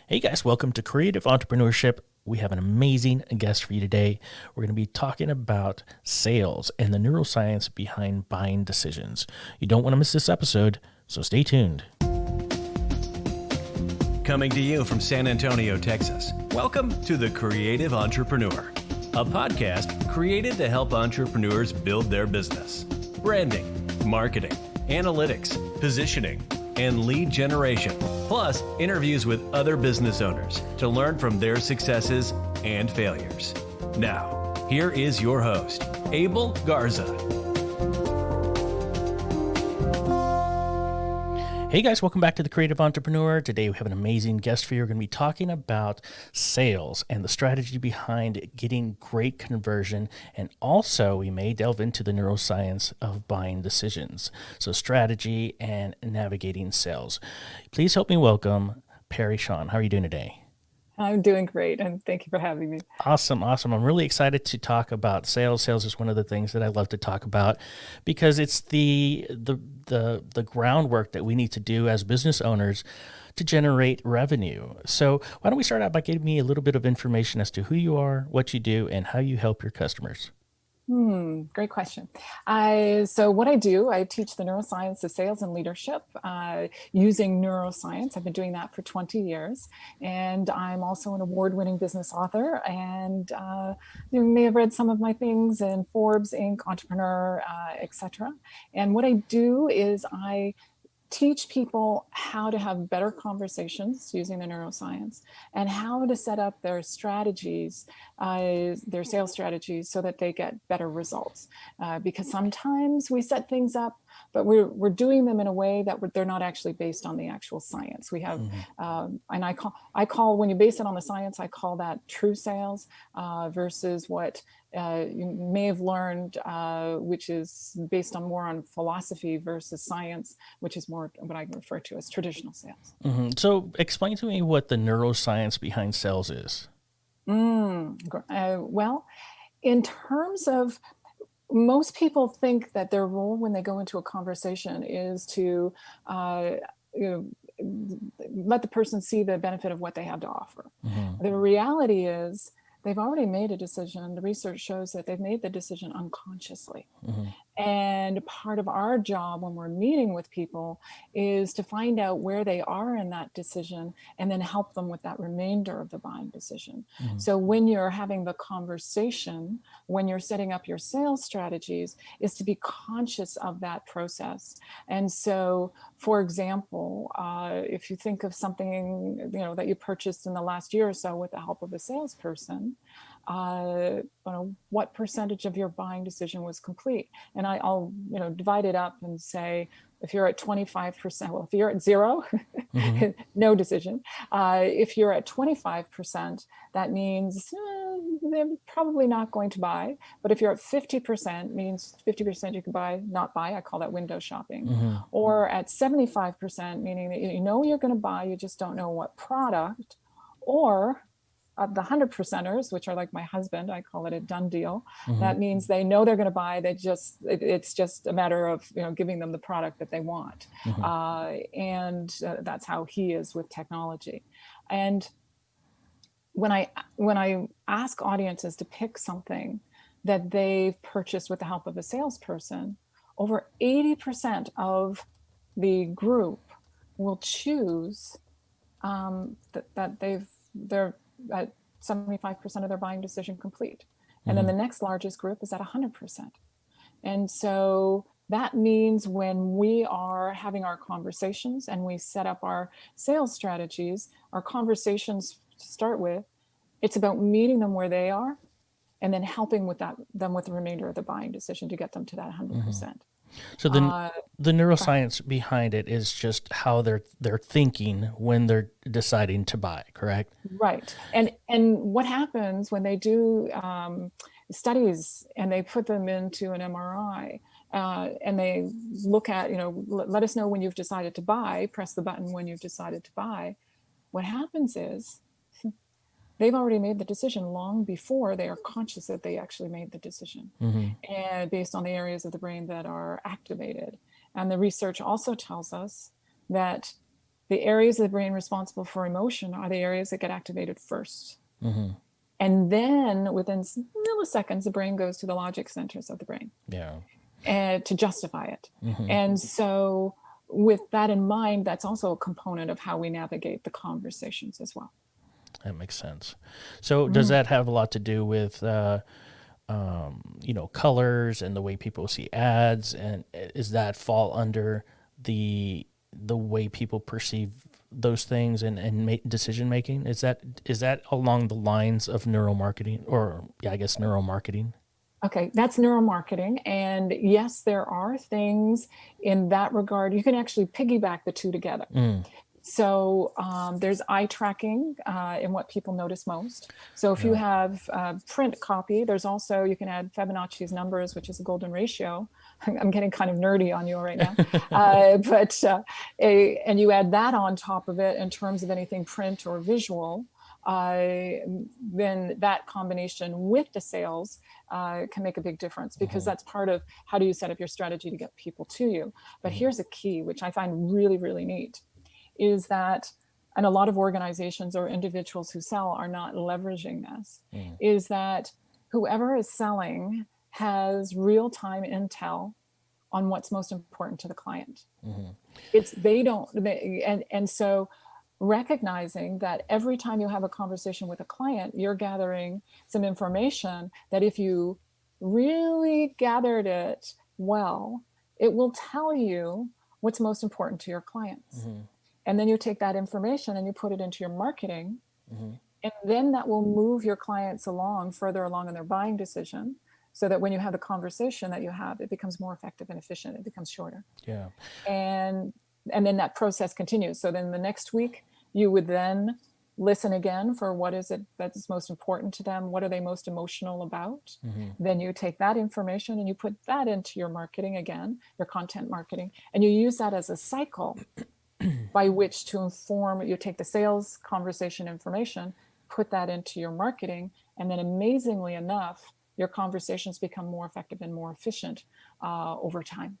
Hey guys, welcome to Creative Entrepreneurship. We have an amazing guest for you today. We're going to be talking about sales and the neuroscience behind buying decisions. You don't want to miss this episode, so stay tuned. Coming to you from San Antonio, Texas. Welcome to The Creative Entrepreneur, a podcast created to help entrepreneurs build their business. Branding, marketing, analytics, positioning, and lead generation, plus interviews with other business owners to learn from their successes and failures. Now, here is your host, Abel Garza. Hey guys, welcome back to The Creative Entrepreneur. Today we have an amazing guest for you. We're going to be talking about sales and the strategy behind getting great conversion. And also we may delve into the neuroscience of buying decisions. So strategy and navigating sales. Please help me welcome Peri Shawn. How are you doing today? I'm doing great, and thank you for having me. Awesome. I'm really excited to talk about sales. Sales is one of the things that I love to talk about because it's the groundwork that we need to do as business owners to generate revenue. So why don't we start out by giving me a little bit of information as to who you are, what you do, and how you help your customers? Great question. So what I do, I teach the neuroscience of sales and leadership using neuroscience. I've been doing that for 20 years. And I'm also an award-winning business author. And you may have read some of my things in Forbes, Inc., Entrepreneur, etc. And what I do is I teach people how to have better conversations using the neuroscience and how to set up their strategies, their sales strategies, so that they get better results. Because sometimes we set things up, but we're doing them in a way that they're not actually based on the actual science. We have, and I call when you base it on the science, I call that true sales versus what you may have learned, which is based on more on philosophy versus science, which is more what I refer to as traditional sales. So explain to me what the neuroscience behind sales is. Well, in terms of most people think that their role when they go into a conversation is to let the person see the benefit of what they have to offer. The reality is they've already made a decision. The research shows that they've made the decision unconsciously. And part of our job when we're meeting with people is to find out where they are in that decision and then help them with that remainder of the buying decision. So when you're having the conversation, when you're setting up your sales strategies, is to be conscious of that process. And so, for example, if you think of something that you purchased in the last year or so with the help of a salesperson, what percentage of your buying decision was complete? And I'll divide it up and say, if you're at 25%, well, if you're at zero, no decision. If you're at 25%, that means they're probably not going to buy. But if you're at 50%, means 50% you can buy, not buy. I call that window shopping. Or at 75%, meaning that you know you're going to buy, you just don't know what product. Or the 100%ers, which are like my husband, I call it a done deal. That means they know they're going to buy. It's just a matter of giving them the product that they want, and that's how he is with technology. And when I ask audiences to pick something that they've purchased with the help of a salesperson, over 80% of the group will choose that they're at 75% of their buying decision complete. And then the next largest group is at 100%. And so that means when we are having our conversations and we set up our sales strategies, our conversations to start with, it's about meeting them where they are and then helping with them with the remainder of the buying decision to get them to that 100%. So the neuroscience behind it is just how they're thinking when they're deciding to buy, correct? Right. And what happens when they do studies and they put them into an MRI and they look at, let us know when you've decided to buy, press the button when you've decided to buy. What happens is they've already made the decision long before they are conscious that they actually made the decision, and based on the areas of the brain that are activated. And the research also tells us that the areas of the brain responsible for emotion are the areas that get activated first. Mm-hmm. And then within milliseconds, the brain goes to the logic centers of the brain. Yeah. And to justify it. Mm-hmm. And so with that in mind, that's also a component of how we navigate the conversations as well. That makes sense. So does that have a lot to do with, colors and the way people see ads? And does that fall under the way people perceive those things and decision making? Is that along the lines of neuromarketing, or I guess neuromarketing? Okay, that's neuromarketing. And yes, there are things in that regard. You can actually piggyback the two together. So there's eye tracking in what people notice most. So if you have print copy, there's also, you can add Fibonacci's numbers, which is a golden ratio. I'm getting kind of nerdy on you right now. And you add that on top of it in terms of anything print or visual, then that combination with the sales can make a big difference, because that's part of how do you set up your strategy to get people to you. But here's a key, which I find really, really neat, is that, and a lot of organizations or individuals who sell are not leveraging this, is that whoever is selling has real-time intel on what's most important to the client. And so recognizing that every time you have a conversation with a client, you're gathering some information that if you really gathered it well, it will tell you what's most important to your clients. And then you take that information and you put it into your marketing, and then that will move your clients further along in their buying decision, so that when you have the conversation that you have, it becomes more effective and efficient. It becomes shorter. Yeah. And then that process continues. So then the next week, you would then listen again for what is it that's most important to them? What are they most emotional about? Then you take that information and you put that into your marketing again, your content marketing, and you use that as a cycle by which to inform. You take the sales conversation information, put that into your marketing, and then amazingly enough, your conversations become more effective and more efficient over time.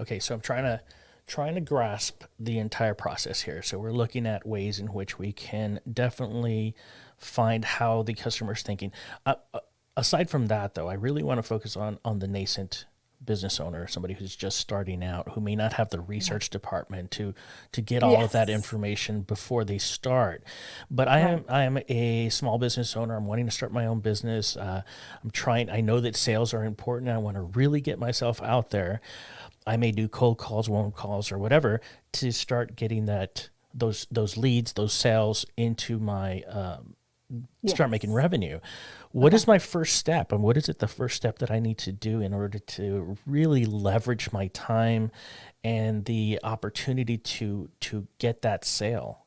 Okay, so I'm trying to grasp the entire process here. So we're looking at ways in which we can definitely find how the customer's thinking. Aside from that, though, I really want to focus on the nascent business owner, somebody who's just starting out, who may not have the research department to get all of that information before they start. But I am a small business owner. I'm wanting to start my own business. I know that sales are important. I want to really get myself out there. I may do cold calls, warm calls, or whatever to start getting those leads, those sales into my start making revenue. What is my first step, and what is the first step that I need to do in order to really leverage my time and the opportunity to get that sale?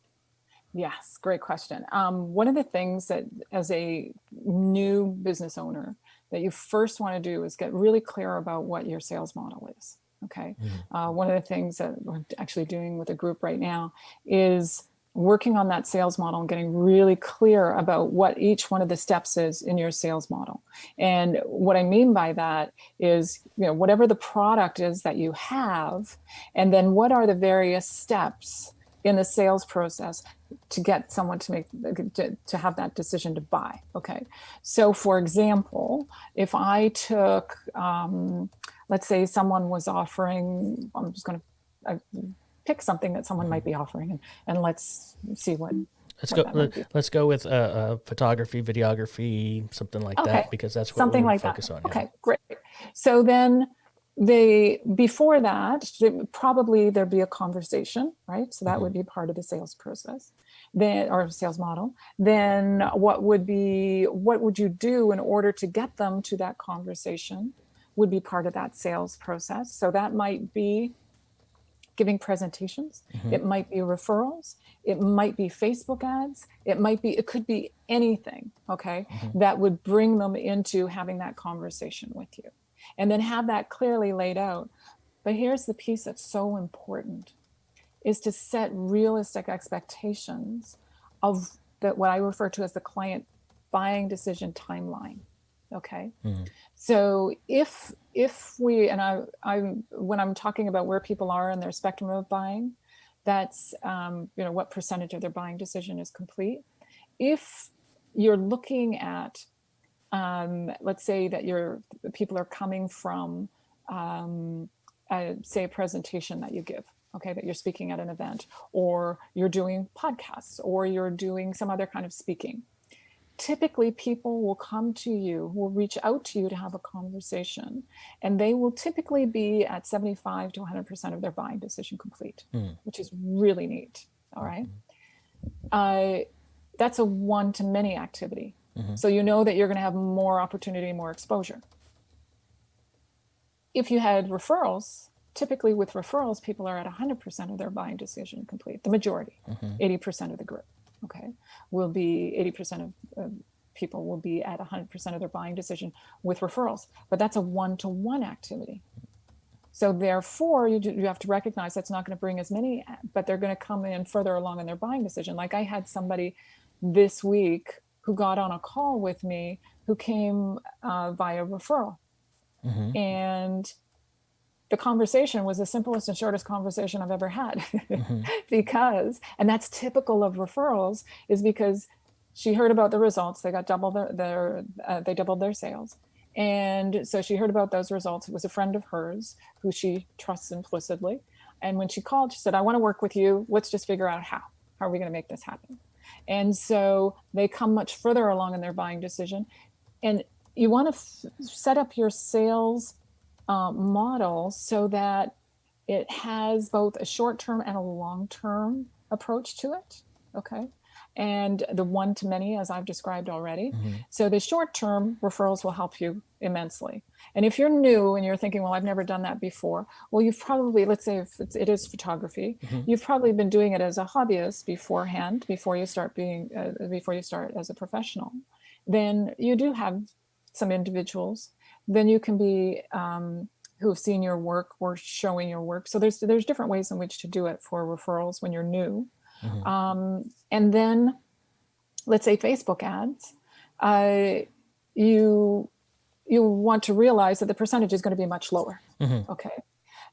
Yes, great question. One of the things that as a new business owner that you first want to do is get really clear about what your sales model is. Okay. One of the things that we're actually doing with a group right now is working on that sales model and getting really clear about what each one of the steps is in your sales model. And what I mean by that is, whatever the product is that you have, and then what are the various steps in the sales process to get someone to have that decision to buy. Okay. So for example, if I took, let's say someone was offering, I'm just going to pick something that someone might be offering, and let's see what. Let's go with photography, videography, something like that, because that's what something we like focus that. on. Okay, great. So then before that, probably there'd be a conversation, right? So that would be part of the sales process, or sales model. Then what would you do in order to get them to that conversation would be part of that sales process. So that might be giving presentations. It might be referrals. It might be Facebook ads. It could be anything, okay, that would bring them into having that conversation with you. And then have that clearly laid out. But here's the piece that's so important, is to set realistic expectations of what I refer to as the client buying decision timeline. Okay. So if we, and I when I'm talking about where people are in their spectrum of buying, That's, what percentage of their buying decision is complete. If you're looking at, let's say that people are coming from, say, a presentation that you give, okay, that you're speaking at an event, or you're doing podcasts, or you're doing some other kind of speaking. Typically, people will come to you, will reach out to you to have a conversation, and they will typically be at 75 to 100% of their buying decision complete, which is really neat. All right. That's a one-to-many activity. So you know that you're going to have more opportunity, more exposure. If you had referrals, typically with referrals, people are at 100% of their buying decision complete, the majority, 80% of the group. Okay, will be 80% of people will be at 100% of their buying decision with referrals, but that's a one-to-one activity. So therefore, you have to recognize that's not going to bring as many, but they're going to come in further along in their buying decision. Like I had somebody this week who got on a call with me who came via referral, and the conversation was the simplest and shortest conversation I've ever had and that's typical of referrals, is because she heard about the results. They got double they doubled their sales. And so she heard about those results. It was a friend of hers who she trusts implicitly. And when she called, she said, I want to work with you. Let's just figure out how are we going to make this happen? And so they come much further along in their buying decision. And you want to set up your sales model so that it has both a short-term and a long-term approach to it. Okay. And the one-to-many, as I've described already. So the short-term referrals will help you immensely. And if you're new and you're thinking, well, I've never done that before, well, you've probably, let's say if it is photography, you've probably been doing it as a hobbyist beforehand, before you start as a professional. Then you do have some individuals. Then you can be who have seen your work or showing your work. So there's different ways in which to do it for referrals when you're new. And then let's say Facebook ads, you want to realize that the percentage is going to be much lower. Okay.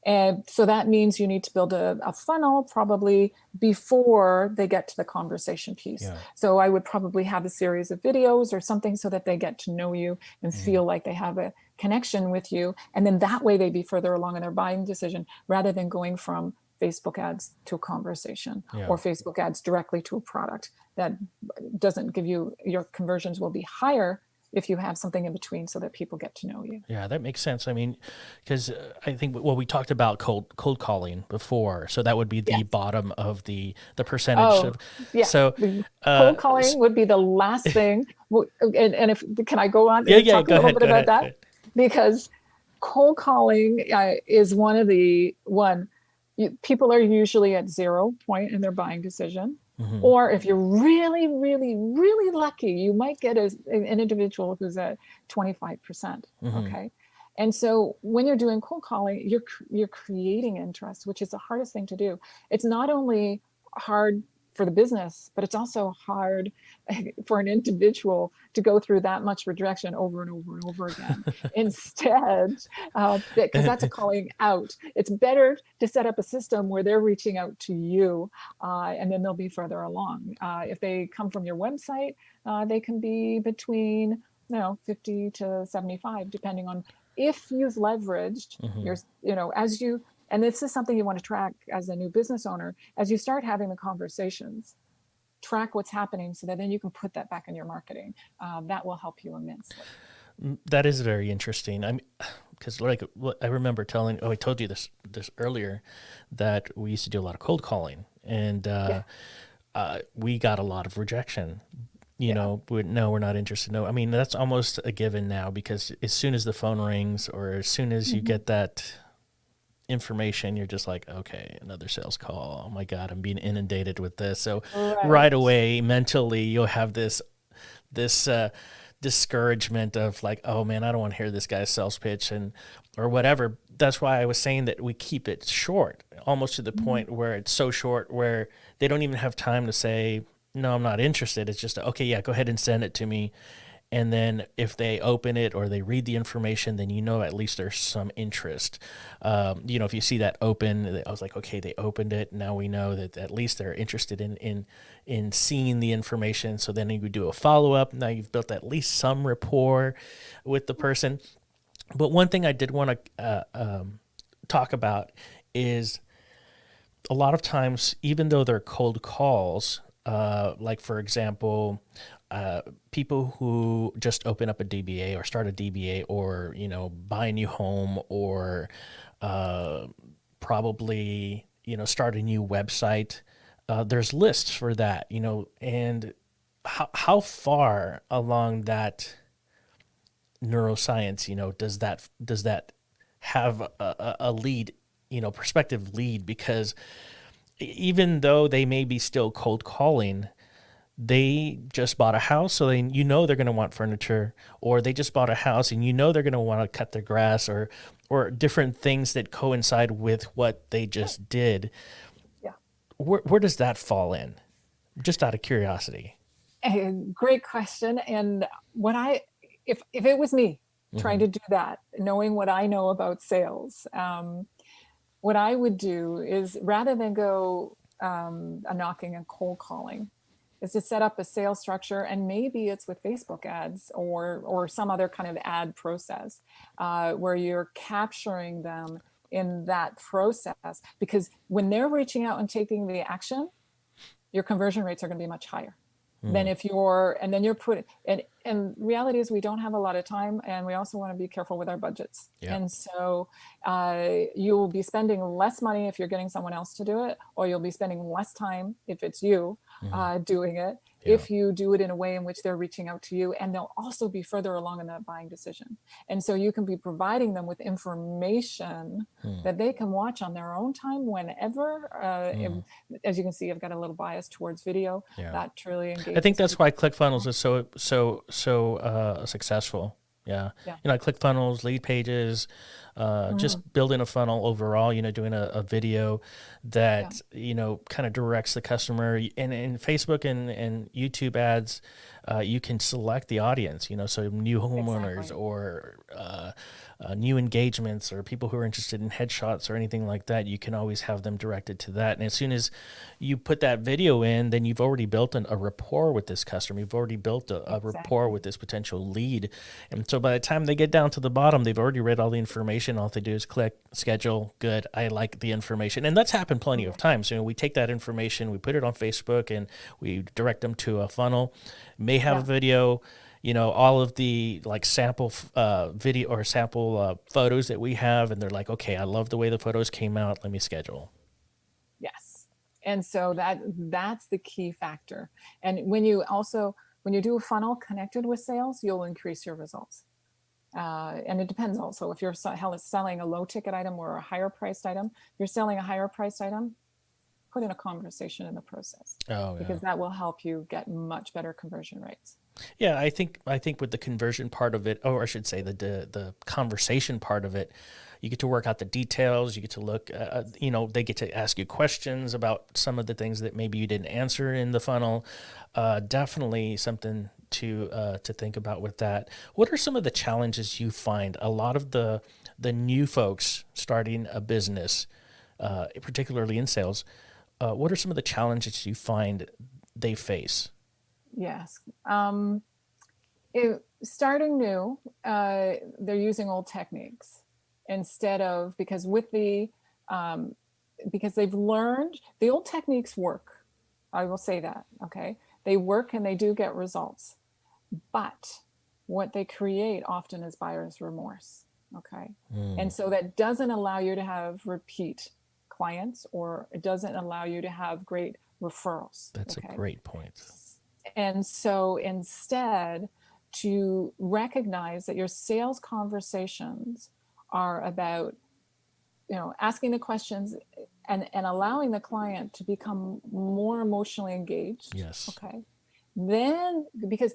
And so that means you need to build a funnel probably before they get to the conversation piece. Yeah. So I would probably have a series of videos or something so that they get to know you and feel like they have a connection with you. And then that way they'd be further along in their buying decision, rather than going from Facebook ads to a conversation or Facebook ads directly to a product that doesn't give you, your conversions will be higher if you have something in between so that people get to know you. Yeah, that makes sense. I mean, because I think, well, we talked about cold calling before, so that would be the bottom of the percentage. So cold calling would be the last thing. And if, can I go on and talk a little bit about that? Because cold calling is people are usually at 0 point in their buying decision. Or if you're really, really, really lucky, you might get an individual who's at 25%. Okay. And so when you're doing cold calling, you're creating interest, which is the hardest thing to do. It's not only hard for the business, but it's also hard for an individual to go through that much rejection over and over and over again. Instead, because that's a calling out. It's better to set up a system where they're reaching out to you, and then they'll be further along. If they come from your website, they can be between 50 to 75, depending on if you've leveraged your, and this is something you want to track as a new business owner. As you start having the conversations, track what's happening so that then you can put that back in your marketing. That will help you immensely. That is very interesting. I mean, because I remember I told you this earlier, that we used to do a lot of cold calling, and we got a lot of rejection. No, we're not interested. No, I mean, that's almost a given now, because as soon as the phone rings or as soon as you get that information, you're just like, okay, another sales call. Oh my God, I'm being inundated with this. So right away, mentally, you'll have this discouragement of like, oh man, I don't want to hear this guy's sales pitch or whatever. That's why I was saying that we keep it short, almost to the point where it's so short where they don't even have time to say, no, I'm not interested. It's just, okay, yeah, go ahead and send it to me. And then if they open it or they read the information, then you know at least there's some interest. If you see that open, I was like, okay, they opened it. Now we know that at least they're interested in seeing the information. So then you would do a follow-up. Now you've built at least some rapport with the person. But one thing I did want to talk about is a lot of times, even though they're cold calls, like for example, people who just open up a DBA or start a DBA or, buy a new home or probably, start a new website, there's lists for that, and how far along that neuroscience, does that have a lead, prospective lead? Because even though they may be still cold calling, they just bought a house, so they're going to want furniture, or they just bought a house and they're going to want to cut their grass or different things that coincide with what they just did. Yeah. Where does that fall in? Just out of curiosity. Great question. And if it was me trying to do that, knowing what I know about sales, what I would do is, rather than go a knocking and cold calling, is to set up a sales structure, and maybe it's with Facebook ads or some other kind of ad process where you're capturing them in that process. Because when they're reaching out and taking the action, your conversion rates are going to be much higher than if you're putting, and reality is we don't have a lot of time, and we also want to be careful with our budgets. Yeah. And so you will be spending less money if you're getting someone else to do it, or you'll be spending less time if it's you doing it, if you do it in a way in which they're reaching out to you, and they'll also be further along in that buying decision. And so you can be providing them with information that they can watch on their own time whenever. As you can see, I've got a little bias towards video. Yeah. That truly engages. I think that's why ClickFunnels is so successful. Yeah. ClickFunnels, lead pages, just building a funnel overall, doing a video that, kind of directs the customer. And in Facebook and YouTube ads, you can select the audience, so new homeowners or new engagements or people who are interested in headshots or anything like that. You can always have them directed to that. And as soon as you put that video in, then you've already built a rapport with this customer. You've already built a rapport with this potential lead. And so by the time they get down to the bottom, they've already read all the information. All they do is click, schedule, good, I like the information. And that's happened plenty of times. We take that information, we put it on Facebook, and we direct them to a funnel. May have a video, all of the sample video or sample photos that we have, and they're like, okay, I love the way the photos came out, let me schedule. Yes. And so that's the key factor. And when you do a funnel connected with sales, you'll increase your results. And it depends also if you're selling a low ticket item or a higher priced item. If you're selling a higher priced item, put in a conversation in the process, because that will help you get much better conversion rates. Yeah, I think with the conversion part of it, or I should say the conversation part of it, you get to work out the details. You get to look, they get to ask you questions about some of the things that maybe you didn't answer in the funnel. Definitely something to think about with that. What are some of the challenges you find a lot of the new folks starting a business, particularly in sales? What are some of the challenges you find they face? Yes. Starting new, they're using old techniques instead of, because they've learned the old techniques work. I will say that. Okay. They work and they do get results, but what they create often is buyer's remorse. Okay. And so that doesn't allow you to have repeat clients, or it doesn't allow you to have great referrals. That's a great point. And so instead, to recognize that your sales conversations are about, asking the questions and allowing the client to become more emotionally engaged. Yes. Okay. Then, because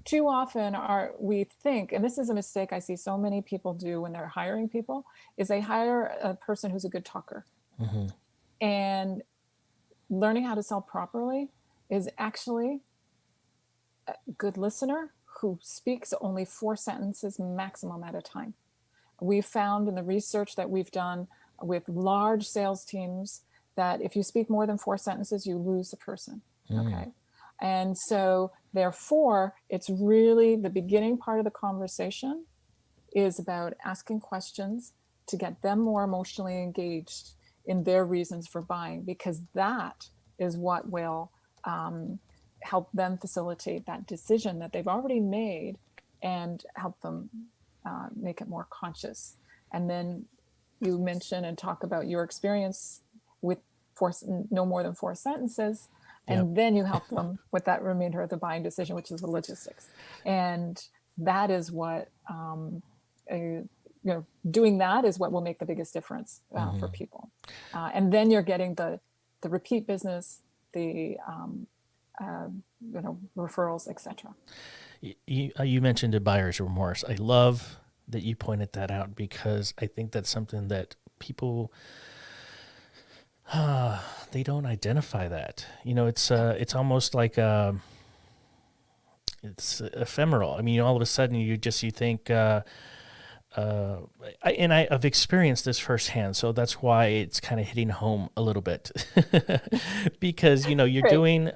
too often we think, and this is a mistake I see so many people do when they're hiring people, is they hire a person who's a good talker. And learning how to sell properly is actually a good listener who speaks only 4 sentences maximum at a time. We found in the research that we've done with large sales teams that if you speak more than 4 sentences, you lose the person. Okay. And so therefore, it's really the beginning part of the conversation is about asking questions to get them more emotionally engaged in their reasons for buying, because that is what will help them facilitate that decision that they've already made and help them make it more conscious. And then you mention and talk about your experience with no more than 4 sentences. And then you help them with that remainder of the buying decision, which is the logistics. And that is what, doing that is what will make the biggest difference for people. And then you're getting the repeat business, the referrals, etc. You mentioned a buyer's remorse. I love that you pointed that out, because I think that's something that people they don't identify that. It's almost like it's ephemeral. I mean, all of a sudden you think. I've experienced this firsthand, so that's why it's kind of hitting home a little bit, because you're doing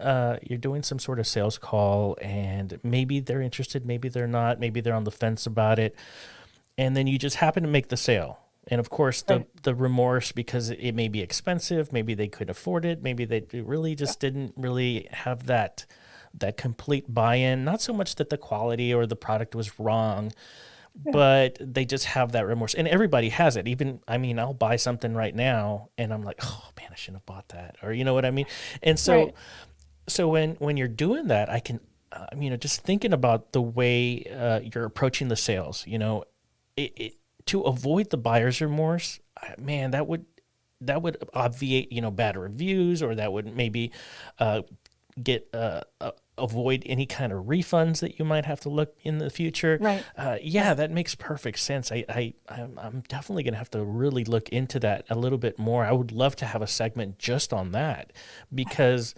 some sort of sales call, and maybe they're interested, maybe they're not, maybe they're on the fence about it, and then you just happen to make the sale. And of course, the remorse, because it may be expensive, maybe they could afford it, maybe they really just didn't really have that complete buy-in. Not so much that the quality or the product was wrong, but they just have that remorse. And everybody has it. I'll buy something right now, and I'm like, oh man, I shouldn't have bought that, or you know what I mean? And so when you're doing that, I can, just thinking about the way you're approaching the sales, to avoid the buyer's remorse, man, that would obviate, bad reviews, or that would maybe avoid any kind of refunds that you might have to look in the future. Right. That makes perfect sense. I'm definitely going to have to really look into that a little bit more. I would love to have a segment just on that, because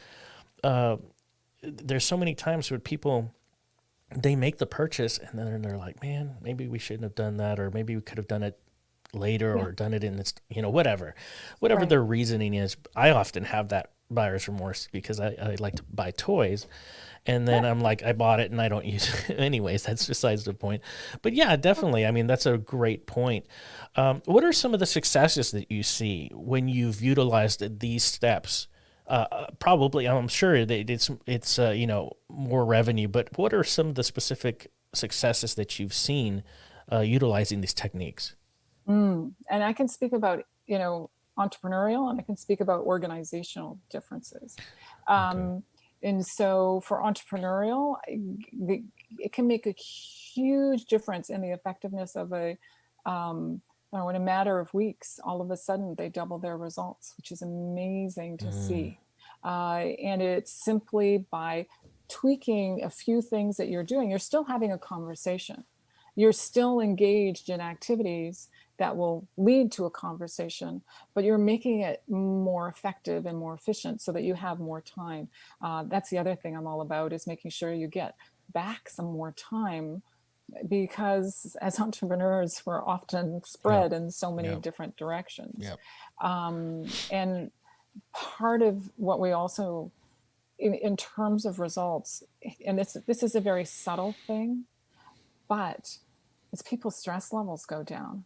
there's so many times where people, they make the purchase and then they're like, man, maybe we shouldn't have done that, or maybe we could have done it later, or done it in this, whatever their reasoning is. I often have that buyer's remorse because I like to buy toys, and then I'm like, I bought it and I don't use it anyways. That's besides the point. But yeah, definitely. I mean, that's a great point. What are some of the successes that you see when you've utilized these steps? Probably, I'm sure that it's more revenue, but what are some of the specific successes that you've seen utilizing these techniques? And I can speak about, entrepreneurial, and I can speak about organizational differences. And so for entrepreneurial, it can make a huge difference in the effectiveness of in a matter of weeks, all of a sudden they double their results, which is amazing to see. And it's simply by tweaking a few things that you're doing. You're still having a conversation. You're still engaged in activities that will lead to a conversation, but you're making it more effective and more efficient so that you have more time. That's the other thing I'm all about, is making sure you get back some more time, because as entrepreneurs, we're often spread in so many different directions. And part of what we also, in terms of results, and this is a very subtle thing, but as people's stress levels go down,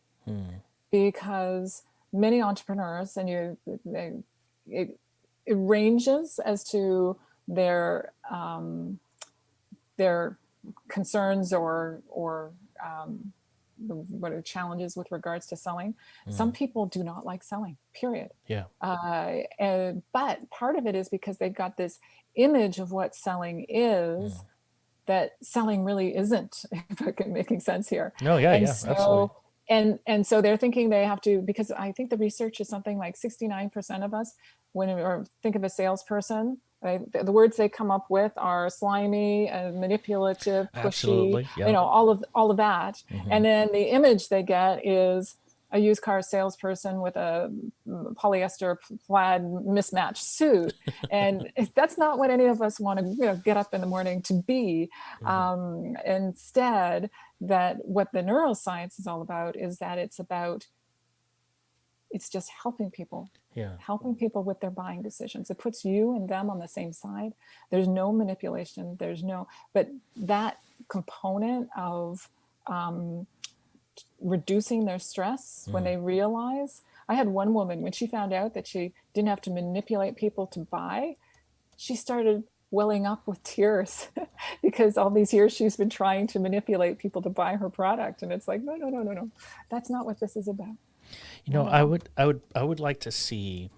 because many entrepreneurs, and it ranges as to their concerns or what are challenges with regards to selling. Some people do not like selling, period. But part of it is because they've got this image of what selling is that selling really isn't, if I'm making sense here. Absolutely. And so they're thinking they have to, because I think the research is something like 69% of us, or think of a salesperson, right, the words they come up with are slimy and manipulative, pushy, all of that. And then the image they get is a used car salesperson with a polyester plaid mismatched suit. And that's not what any of us want to get up in the morning to be. Instead, that what the neuroscience is all about is that it's just helping people. Yeah. Helping people with their buying decisions. It puts you and them on the same side. There's no manipulation. But that component of reducing their stress when they realize. I had one woman, when she found out that she didn't have to manipulate people to buy, she started welling up with tears because all these years she's been trying to manipulate people to buy her product. And it's like, no. That's not what this is about. I would like to see,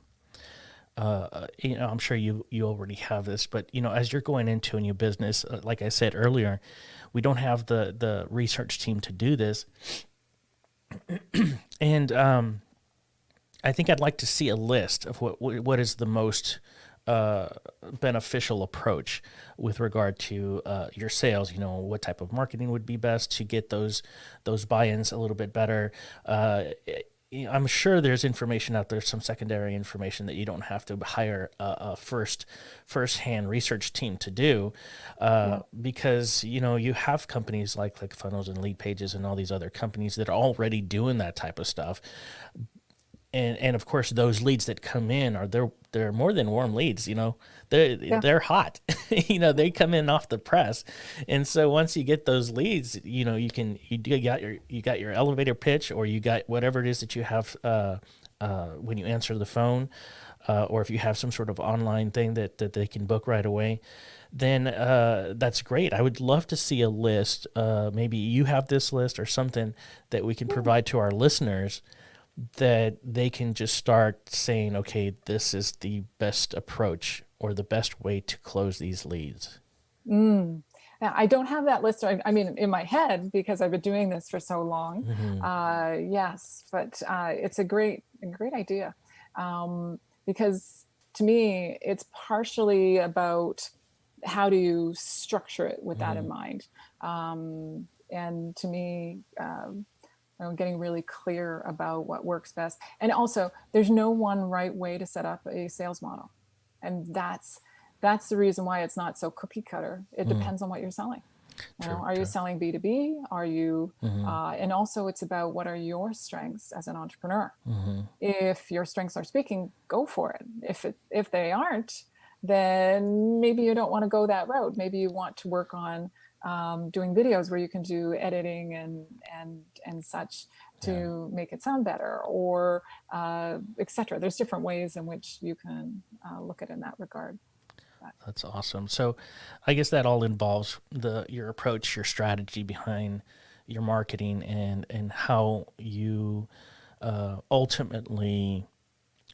I'm sure you already have this, but, as you're going into a new business, like I said earlier, we don't have the research team to do this. And I think I'd like to see a list of what is the most beneficial approach with regard to your sales. What type of marketing would be best to get those buy-ins a little bit better. I'm sure there's information out there, some secondary information that you don't have to hire a first-hand research team to do, because you have companies like ClickFunnels and Lead Pages and all these other companies that are already doing that type of stuff. And of course, those leads that come in they're more than warm leads. They're hot. They come in off the press, and so once you get those leads, you got your elevator pitch, or you got whatever it is that you have when you answer the phone, or if you have some sort of online thing that they can book right away. Then that's great. I would love to see a list. Maybe you have this list or something that we can provide to our listeners, that they can just start saying, okay, this is the best approach or the best way to close these leads. Now, I don't have that list. I mean, in my head, because I've been doing this for so long. Yes, but it's a great idea, because to me, it's partially about how do you structure it with that in mind. And to me, getting really clear about what works best. And also, there's no one right way to set up a sales model. And that's the reason why it's not so cookie cutter. It depends on what you're selling. Are you selling B2B? Are you, and also it's about what are your strengths as an entrepreneur. If your strengths are speaking, go for it. If they aren't, then maybe you don't want to go that route. Maybe you want to work on doing videos where you can do editing and such to make it sound better, or etc. There's different ways in which you can look at it in that regard. That's awesome. So I guess that all involves your approach, your strategy behind your marketing, and how you ultimately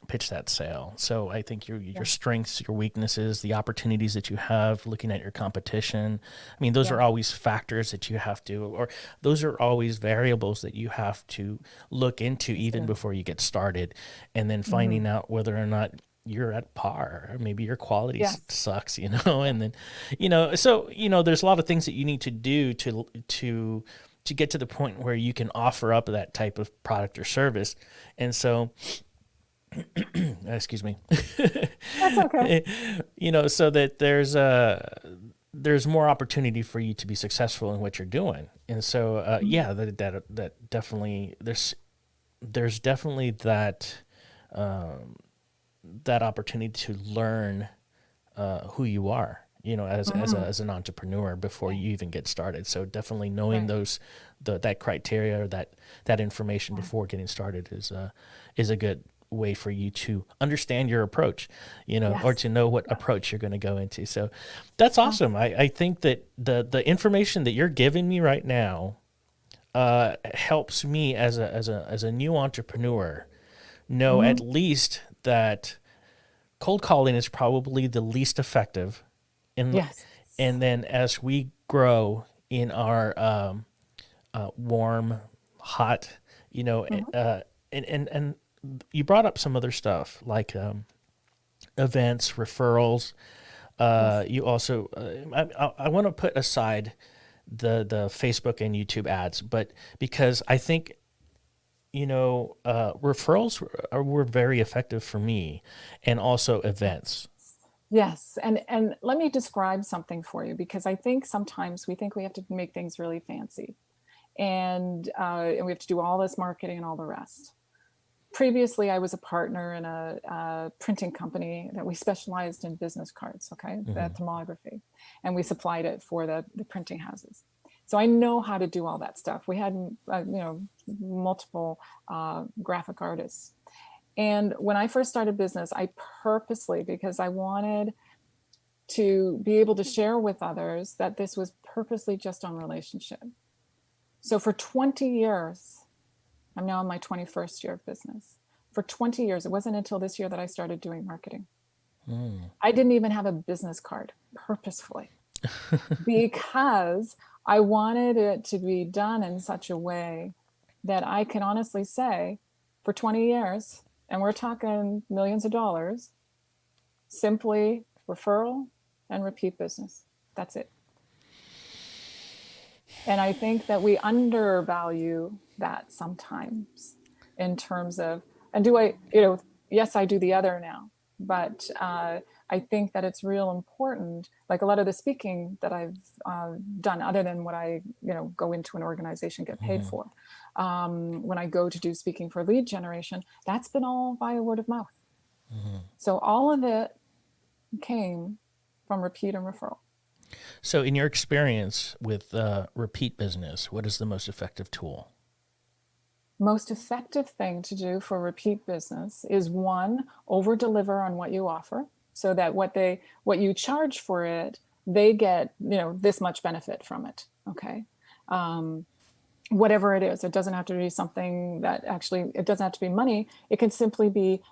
pitch that sale. So I think your strengths, your weaknesses, the opportunities that you have, looking at your competition. I mean, those are always factors that you have to, or those are always variables that you have to look into even before you get started, and then finding out whether or not you're at par, or maybe your quality sucks, and then, so, there's a lot of things that you need to do to get to the point where you can offer up that type of product or service. And so, excuse me. That's okay. So that there's more opportunity for you to be successful in what you're doing. And so, that definitely, there's definitely that opportunity to learn who you are, as an entrepreneur before you even get started. So definitely knowing that criteria, or that information before getting started is a good way for you to understand your approach, or to know what approach you're going to go into. So that's awesome. I think that the information that you're giving me right now helps me as a new entrepreneur know at least that cold calling is probably the least effective. And then as we grow in our warm, hot, and you brought up some other stuff like events, referrals. You also, I want to put aside the Facebook and YouTube ads, but because I think referrals were very effective for me, and also events. Yes, and let me describe something for you, because I think sometimes we think we have to make things really fancy, and we have to do all this marketing and all the rest. Previously, I was a partner in a printing company that we specialized in business cards, okay, the thermography, and we supplied it for the printing houses. So I know how to do all that stuff. We had, multiple graphic artists. And when I first started business, I purposely, because I wanted to be able to share with others that this was purposely just on relationship. So for 20 years, I'm now in my 21st year of business. For 20 years, it wasn't until this year that I started doing marketing. I didn't even have a business card, purposefully, because I wanted it to be done in such a way that I can honestly say, for 20 years, and we're talking millions of dollars, simply referral and repeat business. That's it. And I think that we undervalue that sometimes, in terms of, and do I, yes, I do the other now, but I think that it's real important. Like a lot of the speaking that I've done, other than what I, go into an organization, get paid for, when I go to do speaking for lead generation, that's been all via word of mouth. So all of it came from repeat and referral. So, in your experience with repeat business, what is the most effective tool? Most effective thing to do for repeat business is, one, over deliver on what you offer, so that what you charge for it, they get, this much benefit from it. Okay. Whatever it is, it doesn't have to be something that actually, it doesn't have to be money. It can simply be,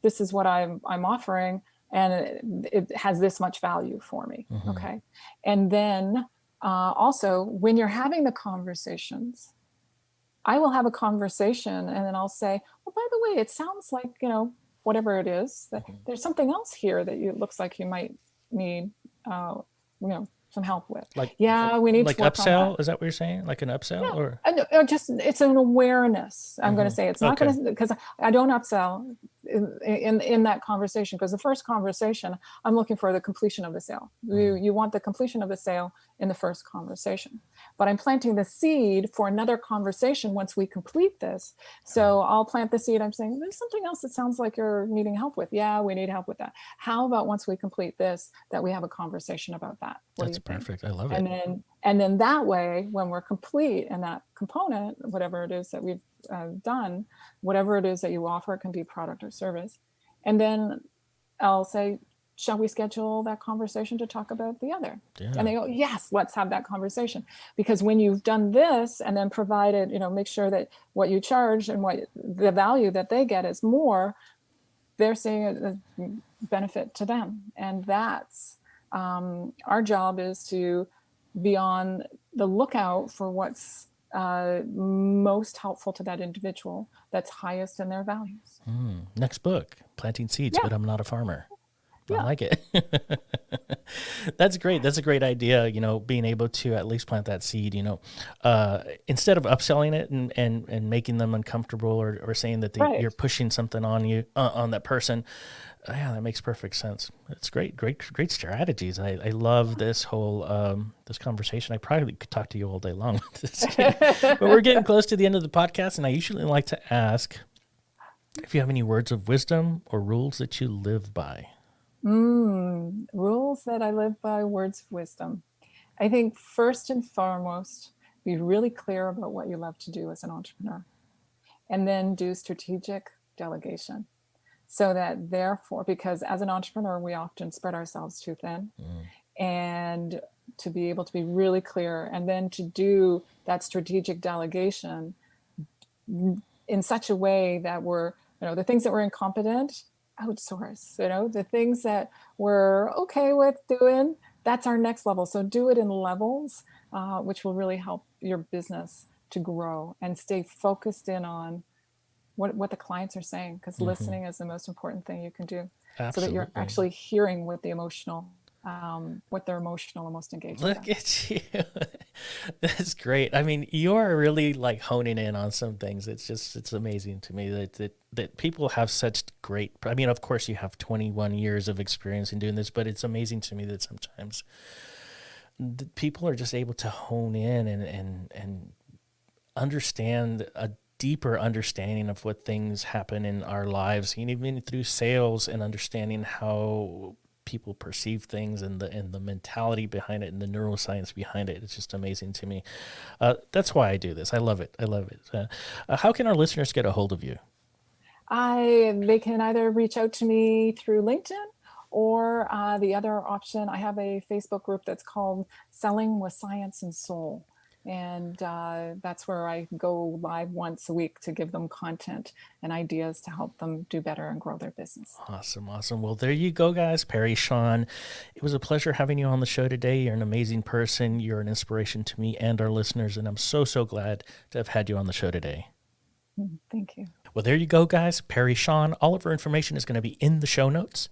this is what I'm offering, and it has this much value for me. Okay. And then also, when you're having the conversations, I will have a conversation and then I'll say, well, by the way, it sounds like, whatever it is, that there's something else here that it looks like you might need, some help with. We need like to work upsell. on that. Is that what you're saying? Like an upsell, or Just, it's an awareness. I'm going to say, it's not going to, because I don't upsell in that conversation, because the first conversation, I'm looking for the completion of the sale. You want the completion of the sale in the first conversation, but I'm planting the seed for another conversation once we complete this. So I'll plant the seed. I'm saying, there's something else that sounds like you're needing help with. Yeah, we need help with that. How about once we complete this, that we have a conversation about that? That's perfect. I love it. And then that way, when we're complete in that component, whatever it is that we've done, whatever it is that you offer, it can be product or service. And then I'll say, shall we schedule that conversation to talk about the other? Yeah. And they go, yes, let's have that conversation. Because when you've done this and then provided, make sure that what you charge and what the value that they get is more, they're seeing a benefit to them. And that's our job, is to be on the lookout for what's most helpful to that individual, that's highest in their values. Next book, Planting Seeds, But I'm Not a Farmer. I like it. That's great. That's a great idea, being able to at least plant that seed, instead of upselling it and making them uncomfortable, or saying that you're pushing something on you, on that person. Yeah, that makes perfect sense. That's great strategies. I love this whole this conversation. I probably could talk to you all day long. But we're getting close to the end of the podcast, and I usually like to ask if you have any words of wisdom or rules that you live by. Rules that I live by, words of wisdom. I think first and foremost, be really clear about what you love to do as an entrepreneur, and then do strategic delegation. So that therefore, because as an entrepreneur, we often spread ourselves too thin, and to be able to be really clear, and then to do that strategic delegation in such a way that we're, the things that we're incompetent, outsource, the things that we're okay with doing, that's our next level. So do it in levels, which will really help your business to grow and stay focused in on what the clients are saying, because listening is the most important thing you can do. Absolutely. So that you're actually hearing what the emotional what they're emotional and most engaged Look with. at you. That's great. I mean, you are really like honing in on some things. It's amazing to me that people have such great, I mean, of course you have 21 years of experience in doing this, but it's amazing to me that sometimes people are just able to hone in and understand a deeper understanding of what things happen in our lives, and even through sales and understanding how people perceive things and the mentality behind it and the neuroscience behind it. It's just amazing to me. That's why I do this. I love it. I love it. How can our listeners get a hold of you? They can either reach out to me through LinkedIn, or the other option, I have a Facebook group that's called Selling with Science and Soul. And that's where I go live once a week to give them content and ideas to help them do better and grow their business. Awesome. Well, there you go, guys. Peri Shawn, it was a pleasure having you on the show today. You're an amazing person. You're an inspiration to me and our listeners, and I'm so glad to have had you on the show today. Thank you. Well, there you go, guys. Peri Shawn. All of her information is going to be in the show notes.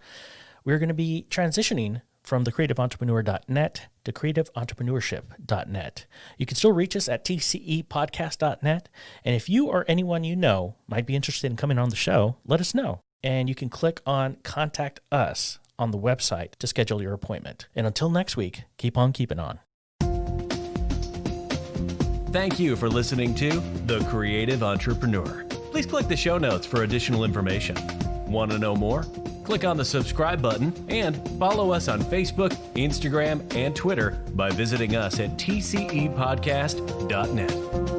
We're going to be transitioning from thecreativeentrepreneur.net to creativeentrpreneurship.net. You can still reach us at tcepodcast.net. And if you or anyone you know might be interested in coming on the show, let us know. And you can click on Contact Us on the website to schedule your appointment. And until next week, keep on keeping on. Thank you for listening to The Creative Entrepreneur. Please click the show notes for additional information. Want to know more? Click on the subscribe button and follow us on Facebook, Instagram, and Twitter by visiting us at tcepodcast.net.